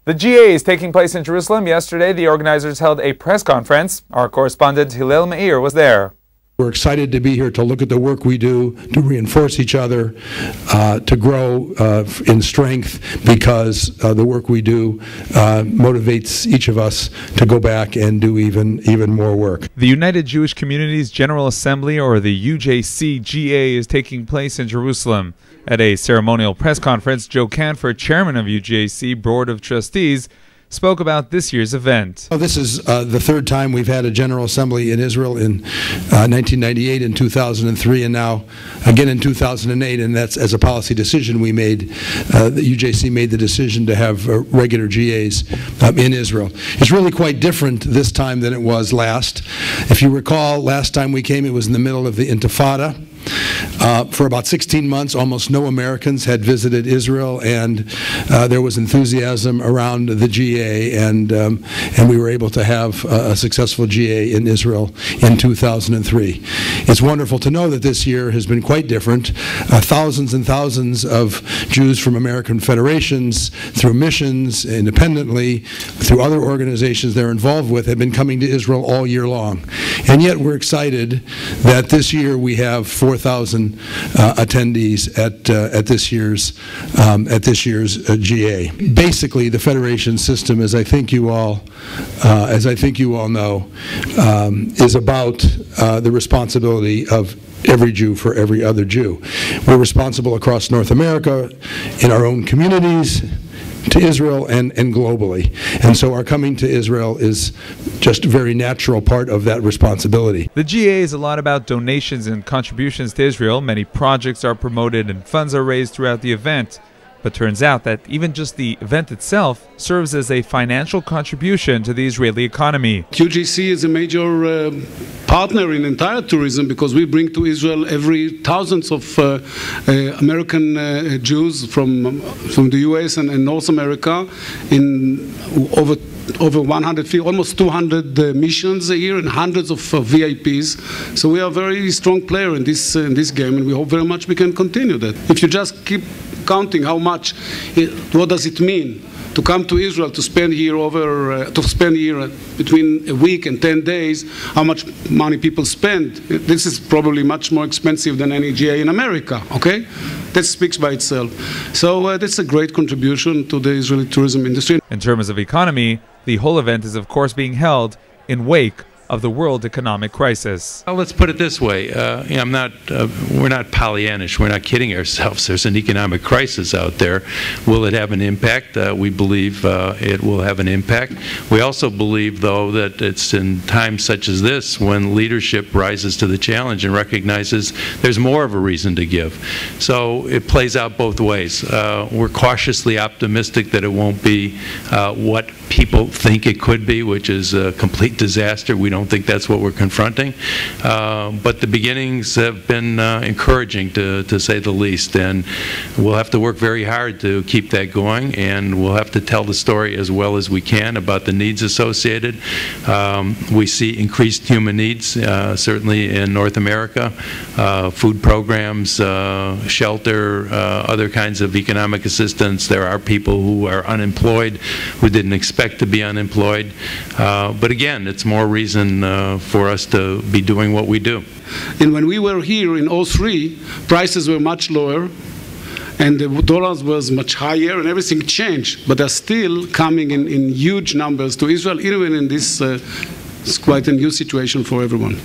The GA is taking place in Jerusalem. Yesterday, the organizers held a press conference. Our correspondent Hillel Meir was there. We're excited to be here to look at the work we do, to reinforce each other, to grow in strength, because the work we do motivates each of us to go back and do even more work. The United Jewish Communities General Assembly, or the UJC-GA, is taking place in Jerusalem. At a ceremonial press conference, Joe Canfor, chairman of UJC Board of Trustees, spoke about this year's event. This is the third time we've had a General Assembly in Israel, in 1998, in 2003, and now again in 2008, and that's as a policy decision we made. The UJC made the decision to have regular GAs in Israel. It's really quite different this time than it was last. If you recall, last time we came, it was in the middle of the Intifada. For about 16 months, almost no Americans had visited Israel, and there was enthusiasm around the GA, and we were able to have a successful GA in Israel in 2003. It's wonderful to know that this year has been quite different. Thousands and thousands of Jews from American federations, through missions, independently, through other organizations they're involved with, have been coming to Israel all year long. And yet we're excited that this year we have 4,000 attendees at this year's GA. Basically, the federation system, as I think you all know, is about the responsibility of every Jew for every other Jew. We're responsible across North America, in our own communities, to Israel, and globally. And so our coming to Israel is just a very natural part of that responsibility. The GA is a lot about donations and contributions to Israel. Many projects are promoted and funds are raised throughout the event. But turns out that even just the event itself serves as a financial contribution to the Israeli economy. UJC is a major partner in entire tourism, because we bring to Israel every thousands of American Jews from the US and North America in over 150, almost 200 missions a year, and hundreds of VIPs. So we are a very strong player in this game, and we hope very much we can continue that. If you just keep counting how much, what does it mean to come to Israel, to spend here between a week and 10 days, how much money people spend? This is probably much more expensive than any GA in America, okay? That speaks by itself. So that's a great contribution to the Israeli tourism industry. In terms of economy, the whole event is of course being held in wake of the world economic crisis. Well, let's put it this way. We're not Pollyannish. We're not kidding ourselves. There's an economic crisis out there. Will it have an impact? We believe it will have an impact. We also believe, though, that it's in times such as this when leadership rises to the challenge and recognizes there's more of a reason to give. So it plays out both ways. We're cautiously optimistic that it won't be what people think it could be, which is a complete disaster. We don't think that's what we're confronting. But the beginnings have been encouraging, to say the least. And we'll have to work very hard to keep that going. And we'll have to tell the story as well as we can about the needs associated. We see increased human needs, certainly in North America. Food programs, shelter, other kinds of economic assistance. There are people who are unemployed who didn't expect to be unemployed. But again, it's more reason for us to be doing what we do. And when we were here in 2003, prices were much lower, and the dollars was much higher, and everything changed. But they're still coming in huge numbers to Israel, even in this quite a new situation for everyone.